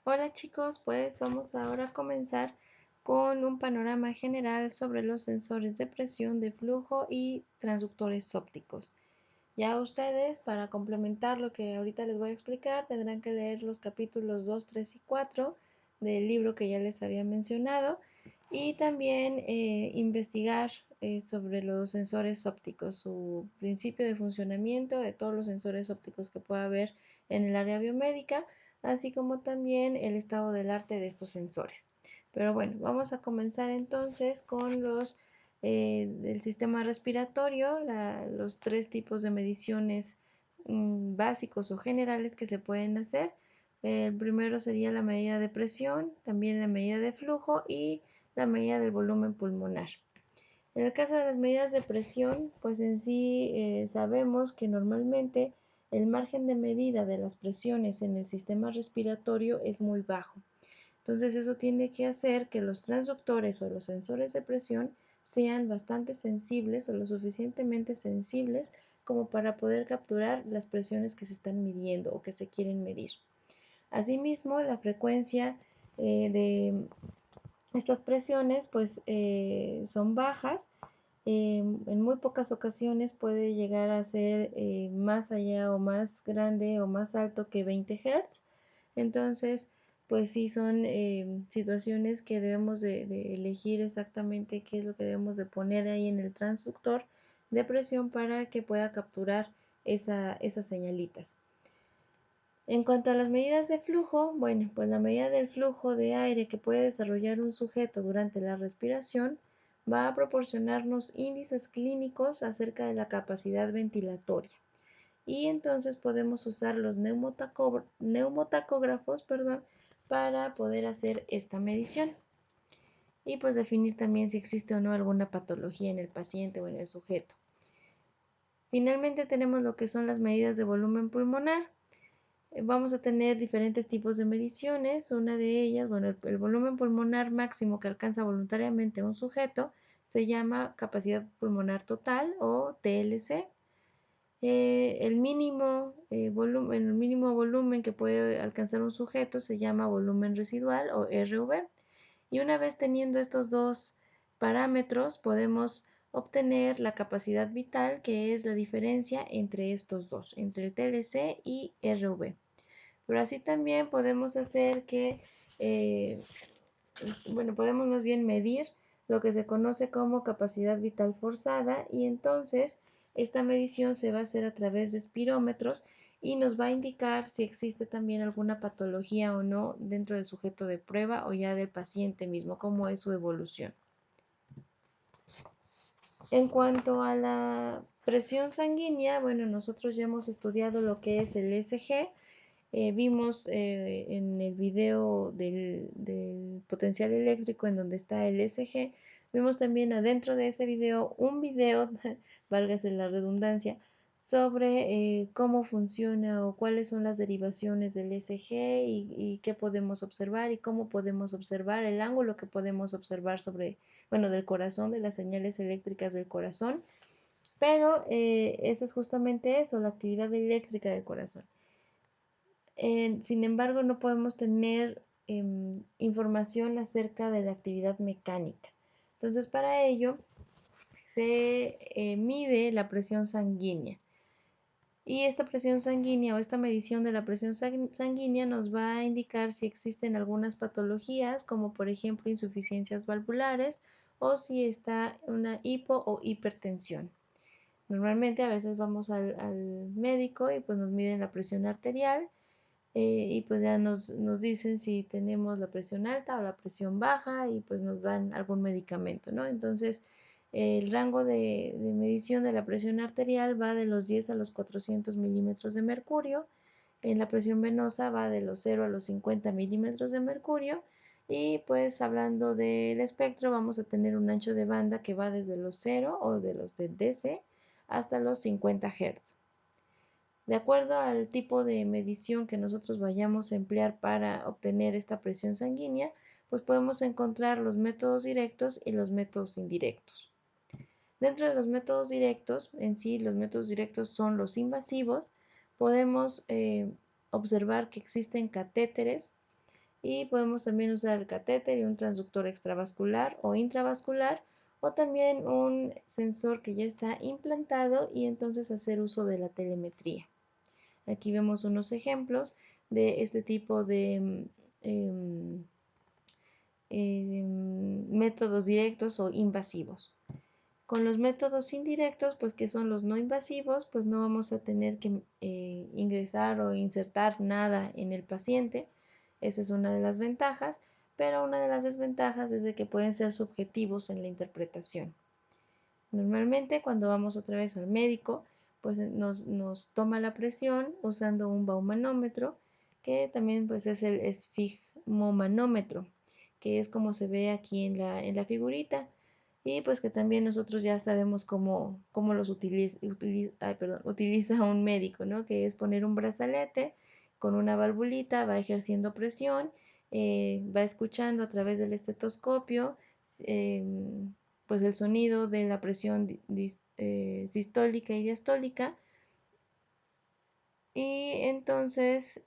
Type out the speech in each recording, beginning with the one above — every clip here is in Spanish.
Hola chicos, pues vamos ahora a comenzar con un panorama general sobre los sensores de presión, de flujo y transductores ópticos. Ya ustedes, para complementar lo que ahorita les voy a explicar, tendrán que leer los capítulos 2, 3 y 4 del libro que ya les había mencionado y también investigar sobre los sensores ópticos, su principio de funcionamiento de todos los sensores ópticos que pueda haber en el área biomédica, así como también el estado del arte de estos sensores. Pero bueno, vamos a comenzar entonces con los del sistema respiratorio, los tres tipos de mediciones básicos o generales que se pueden hacer. El primero sería la medida de presión, también la medida de flujo y la medida del volumen pulmonar. En el caso de las medidas de presión, pues en sí sabemos que normalmente el margen de medida de las presiones en el sistema respiratorio es muy bajo. Entonces eso tiene que hacer que los transductores o los sensores de presión sean bastante sensibles o lo suficientemente sensibles como para poder capturar las presiones que se están midiendo o que se quieren medir. Asimismo, la frecuencia de estas presiones pues son bajas. En muy pocas ocasiones puede llegar a ser más allá o más grande o más alto que 20 Hz. Entonces, pues sí son situaciones que debemos de elegir exactamente qué es lo que debemos de poner ahí en el transductor de presión para que pueda capturar esas señalitas. En cuanto a las medidas de flujo, bueno, pues la medida del flujo de aire que puede desarrollar un sujeto durante la respiración va a proporcionarnos índices clínicos acerca de la capacidad ventilatoria. Y entonces podemos usar los neumotacógrafos, para poder hacer esta medición. Y pues definir también si existe o no alguna patología en el paciente o en el sujeto. Finalmente tenemos lo que son las medidas de volumen pulmonar. Vamos a tener diferentes tipos de mediciones. Una de ellas, bueno, el volumen pulmonar máximo que alcanza voluntariamente un sujeto se llama capacidad pulmonar total o TLC. El mínimo volumen que puede alcanzar un sujeto se llama volumen residual o RV. Y una vez teniendo estos dos parámetros, podemos obtener la capacidad vital, que es la diferencia entre estos dos, entre el TLC y RV. Pero así también podemos hacer que, podemos más bien medir lo que se conoce como capacidad vital forzada y entonces esta medición se va a hacer a través de espirómetros y nos va a indicar si existe también alguna patología o no dentro del sujeto de prueba o ya del paciente mismo, cómo es su evolución. En cuanto a la presión sanguínea, bueno, nosotros ya hemos estudiado lo que es el ECG. Vimos en el video del potencial eléctrico en donde está el ECG, vimos también adentro de ese video un video, válgase la redundancia, sobre cómo funciona o cuáles son las derivaciones del ECG y qué podemos observar y cómo podemos observar el ángulo que podemos observar del corazón, de las señales eléctricas del corazón. Pero eso es justamente eso, la actividad eléctrica del corazón. Sin embargo, no podemos tener información acerca de la actividad mecánica. Entonces, para ello se mide la presión sanguínea. Y esta presión sanguínea o esta medición de la presión sanguínea nos va a indicar si existen algunas patologías, como por ejemplo insuficiencias valvulares o si está una hipo o hipertensión. Normalmente a veces vamos al médico y pues nos miden la presión arterial y pues ya nos dicen si tenemos la presión alta o la presión baja y pues nos dan algún medicamento, ¿no? Entonces, el rango de medición de la presión arterial va de los 10 a los 400 milímetros de mercurio, en la presión venosa va de los 0 a los 50 milímetros de mercurio y pues hablando del espectro vamos a tener un ancho de banda que va desde los 0 o de los de DC hasta los 50 Hz. De acuerdo al tipo de medición que nosotros vayamos a emplear para obtener esta presión sanguínea, pues podemos encontrar los métodos directos y los métodos indirectos. Dentro de los métodos directos, en sí los métodos directos son los invasivos, podemos observar que existen catéteres y podemos también usar el catéter y un transductor extravascular o intravascular, o también un sensor que ya está implantado y entonces hacer uso de la telemetría. Aquí vemos unos ejemplos de este tipo de métodos directos o invasivos. Con los métodos indirectos, pues que son los no invasivos, pues no vamos a tener que ingresar o insertar nada en el paciente. Esa es una de las ventajas, pero una de las desventajas es de que pueden ser subjetivos en la interpretación. Normalmente cuando vamos otra vez al médico, pues nos toma la presión usando un baumanómetro, que también pues es el esfigmomanómetro, que es como se ve aquí en la figurita, y pues que también nosotros ya sabemos cómo los utiliza un médico, ¿no? Que es poner un brazalete con una valvulita, va ejerciendo presión, va escuchando a través del estetoscopio, pues el sonido de la presión sistólica y diastólica, y entonces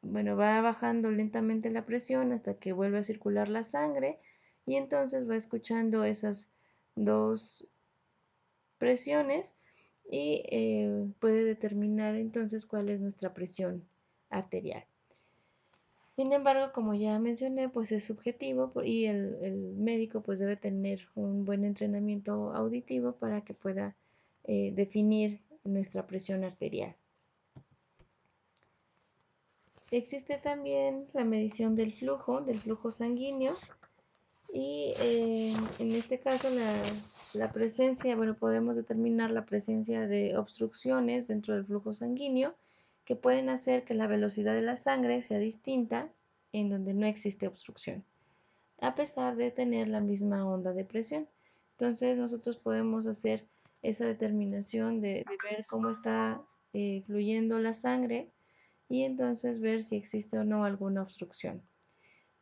bueno, va bajando lentamente la presión hasta que vuelve a circular la sangre, y entonces va escuchando esas dos presiones y puede determinar entonces cuál es nuestra presión arterial. Sin embargo, como ya mencioné, pues es subjetivo y el médico pues debe tener un buen entrenamiento auditivo para que pueda definir nuestra presión arterial. Existe también la medición del flujo sanguíneo, y en este caso la presencia, bueno, podemos determinar la presencia de obstrucciones dentro del flujo sanguíneo que pueden hacer que la velocidad de la sangre sea distinta en donde no existe obstrucción, a pesar de tener la misma onda de presión. Entonces nosotros podemos hacer esa determinación de ver cómo está fluyendo la sangre y entonces ver si existe o no alguna obstrucción.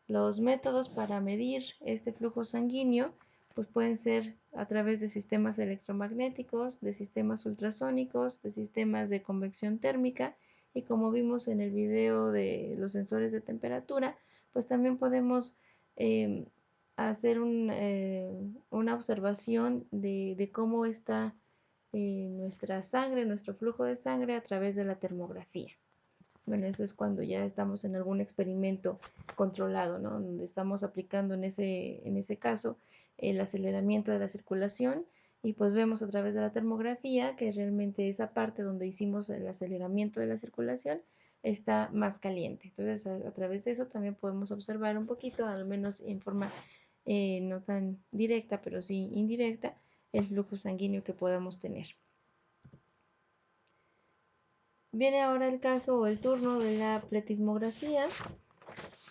Los métodos para medir este flujo sanguíneo pues pueden ser a través de sistemas electromagnéticos, de sistemas ultrasónicos, de sistemas de convección térmica, y como vimos en el video de los sensores de temperatura, pues también podemos hacer una observación de cómo está nuestra sangre, nuestro flujo de sangre a través de la termografía. Bueno, eso es cuando ya estamos en algún experimento controlado, ¿no? Donde estamos aplicando en ese caso el aceleramiento de la circulación, y pues vemos a través de la termografía que realmente esa parte donde hicimos el aceleramiento de la circulación está más caliente. Entonces a través de eso también podemos observar un poquito, al menos en forma no tan directa, pero sí indirecta, el flujo sanguíneo que podamos tener. Viene ahora el caso o el turno de la pletismografía.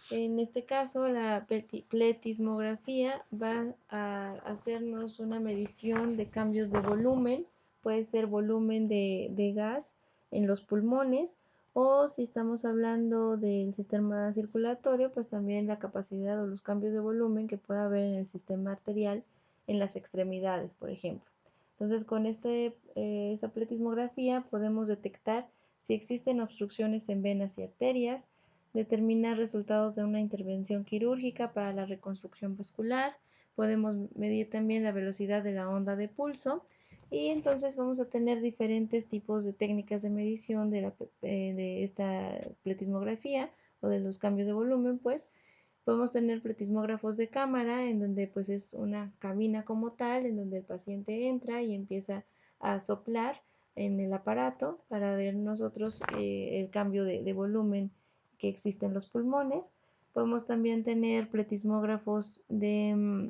En este caso, la pletismografía va a hacernos una medición de cambios de volumen. Puede ser volumen de gas en los pulmones, o si estamos hablando del sistema circulatorio, pues también la capacidad o los cambios de volumen que pueda haber en el sistema arterial en las extremidades, por ejemplo. Entonces, con esta pletismografía podemos detectar si existen obstrucciones en venas y arterias, determinar resultados de una intervención quirúrgica para la reconstrucción vascular. Podemos medir también la velocidad de la onda de pulso, y entonces vamos a tener diferentes tipos de técnicas de medición de esta pletismografía o de los cambios de volumen. Pues podemos tener pletismógrafos de cámara, en donde pues es una cabina como tal, en donde el paciente entra y empieza a soplar en el aparato para ver nosotros el cambio de volumen que existe en los pulmones. Podemos también tener pletismógrafos de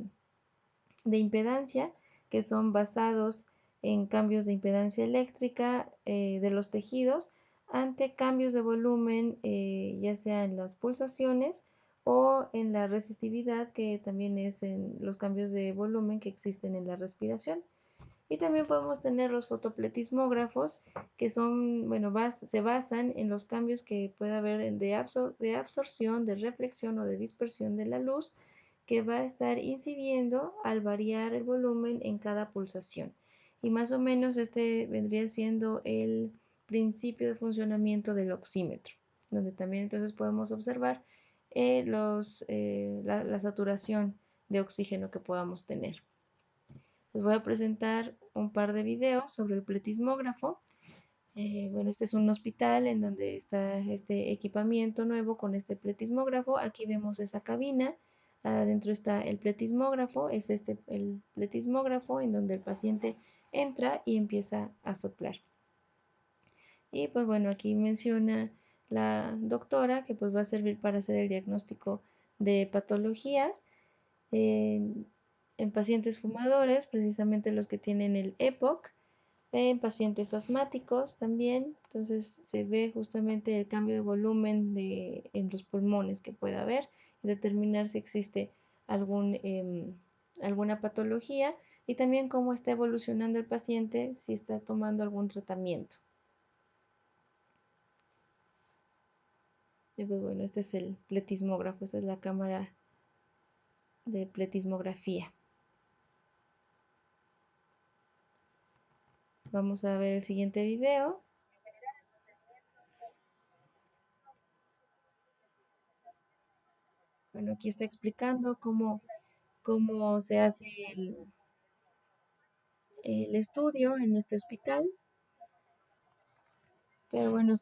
impedancia, que son basados en cambios de impedancia eléctrica de los tejidos ante cambios de volumen, ya sea en las pulsaciones o en la resistividad, que también es en los cambios de volumen que existen en la respiración. Y también podemos tener los fotopletismógrafos, que son, bueno, se basan en los cambios que puede haber de absorción, de reflexión o de dispersión de la luz, que va a estar incidiendo al variar el volumen en cada pulsación. Y más o menos este vendría siendo el principio de funcionamiento del oxímetro, donde también entonces podemos observar la saturación de oxígeno que podamos tener. Les voy a presentar un par de videos sobre el pletismógrafo. Bueno, este es un hospital en donde está este equipamiento nuevo con este pletismógrafo. Aquí vemos esa cabina. Adentro está el pletismógrafo. Es este el pletismógrafo en donde el paciente entra y empieza a soplar. Y pues bueno, aquí menciona la doctora que pues va a servir para hacer el diagnóstico de patologías en pacientes fumadores, precisamente los que tienen el EPOC, en pacientes asmáticos también, entonces se ve justamente el cambio de volumen en los pulmones que pueda haber y determinar si existe alguna patología y también cómo está evolucionando el paciente, si está tomando algún tratamiento. Y pues bueno, este es el pletismógrafo, esta es la cámara de pletismografía. Vamos a ver el siguiente video. Bueno, aquí está explicando cómo se hace el estudio en este hospital, pero bueno,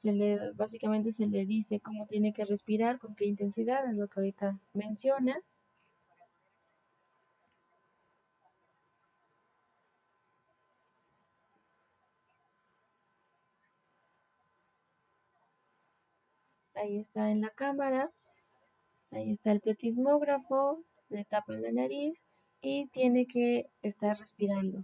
básicamente se le dice cómo tiene que respirar, con qué intensidad, es lo que ahorita menciona. Ahí está en la cámara, ahí está el pletismógrafo, le tapan la nariz y tiene que estar respirando.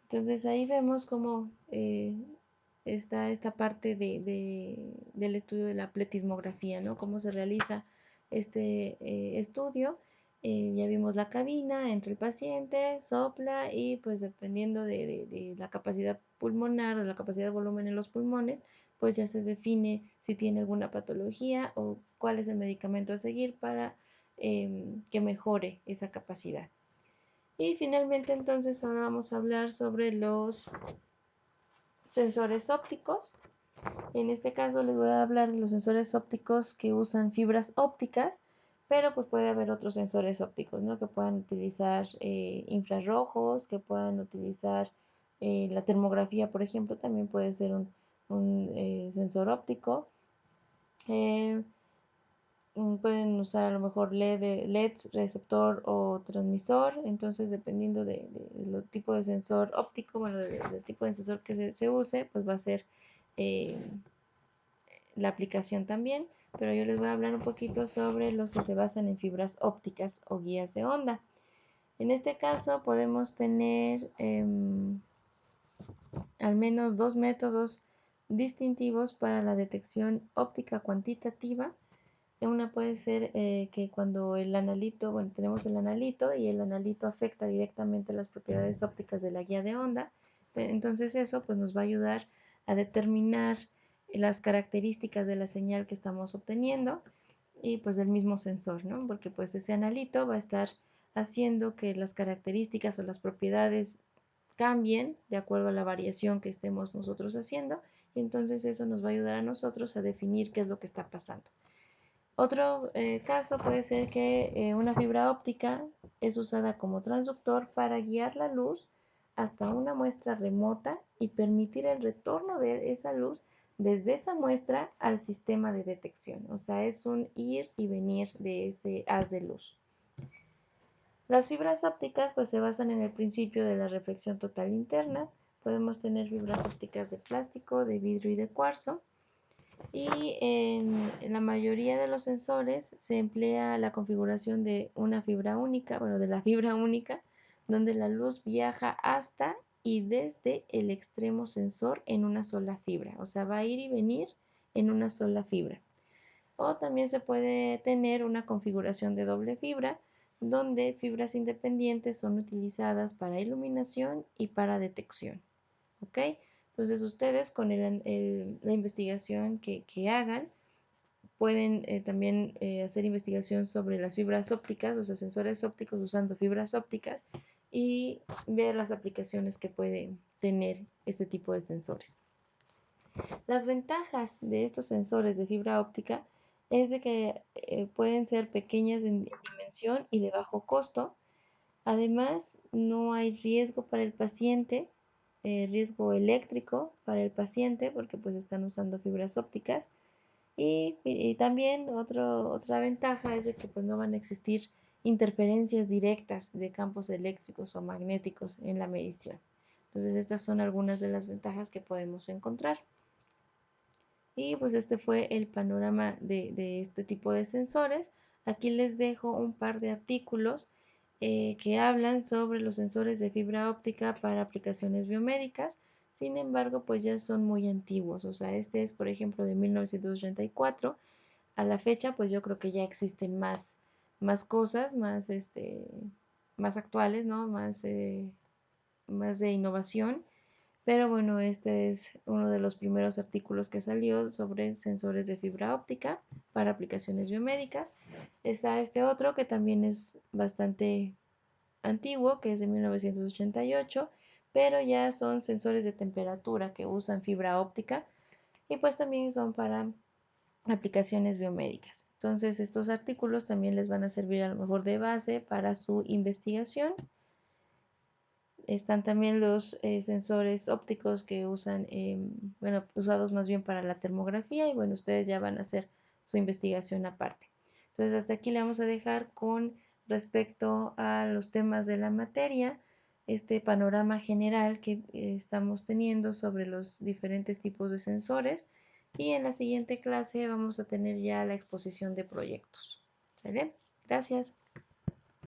Entonces ahí vemos cómo está esta parte del estudio de la pletismografía, ¿no? Cómo se realiza este estudio. Ya vimos la cabina, entra el paciente, sopla y pues dependiendo de la capacidad pulmonar, de la capacidad de volumen en los pulmones, pues ya se define si tiene alguna patología o cuál es el medicamento a seguir para que mejore esa capacidad. Y finalmente entonces ahora vamos a hablar sobre los sensores ópticos. En este caso les voy a hablar de los sensores ópticos que usan fibras ópticas, pero pues puede haber otros sensores ópticos, ¿no? Que puedan utilizar infrarrojos, que puedan utilizar la termografía, por ejemplo, también puede ser un sensor óptico. Eh, pueden usar a lo mejor LEDs, receptor o transmisor, entonces dependiendo del tipo de sensor óptico, bueno, del tipo de sensor que se use, pues va a ser eh, la aplicación también, pero yo les voy a hablar un poquito sobre los que se basan en fibras ópticas o guías de onda. En este caso podemos tener al menos dos métodos distintivos para la detección óptica cuantitativa. Una puede ser que cuando el analito, bueno, tenemos el analito y el analito afecta directamente las propiedades ópticas de la guía de onda. Entonces eso pues nos va a ayudar a determinar las características de la señal que estamos obteniendo y pues del mismo sensor, ¿no? Porque pues ese analito va a estar haciendo que las características o las propiedades cambien de acuerdo a la variación que estemos nosotros haciendo y entonces eso nos va a ayudar a nosotros a definir qué es lo que está pasando. Otro caso puede ser que una fibra óptica es usada como transductor para guiar la luz hasta una muestra remota y permitir el retorno de esa luz desde esa muestra al sistema de detección. O sea, es un ir y venir de ese haz de luz. Las fibras ópticas pues se basan en el principio de la reflexión total interna. Podemos tener fibras ópticas de plástico, de vidrio y de cuarzo. Y en la mayoría de los sensores se emplea la configuración de una fibra única, bueno, de la fibra única, donde la luz viaja hasta y desde el extremo sensor en una sola fibra. O sea, va a ir y venir en una sola fibra. O también se puede tener una configuración de doble fibra, donde fibras independientes son utilizadas para iluminación y para detección. ¿Ok? Entonces ustedes con la investigación que hagan, pueden también hacer investigación sobre las fibras ópticas, o sea, sensores ópticos usando fibras ópticas y ver las aplicaciones que puede tener este tipo de sensores. Las ventajas de estos sensores de fibra óptica es de que pueden ser pequeñas en dimensión y de bajo costo. Además, no hay riesgo para el paciente, riesgo eléctrico para el paciente porque pues están usando fibras ópticas. Y también otra ventaja es de que pues no van a existir interferencias directas de campos eléctricos o magnéticos en la medición. Entonces estas son algunas de las ventajas que podemos encontrar. Y pues este fue el panorama de este tipo de sensores. Aquí les dejo un par de artículos que hablan sobre los sensores de fibra óptica para aplicaciones biomédicas. Sin embargo, pues ya son muy antiguos. O sea, este es, por ejemplo, de 1934. A la fecha, pues yo creo que ya existen más cosas, más actuales, ¿no? Más de innovación. Pero bueno, este es uno de los primeros artículos que salió sobre sensores de fibra óptica para aplicaciones biomédicas. Está este otro que también es bastante antiguo, que es de 1988, pero ya son sensores de temperatura que usan fibra óptica y pues también son para aplicaciones biomédicas. Entonces, estos artículos también les van a servir a lo mejor de base para su investigación. Están también los sensores ópticos que usan, bueno, usados más bien para la termografía y bueno, ustedes ya van a hacer su investigación aparte. Entonces, hasta aquí le vamos a dejar con respecto a los temas de la materia, este panorama general que estamos teniendo sobre los diferentes tipos de sensores y en la siguiente clase vamos a tener ya la exposición de proyectos. ¿Sale? Gracias.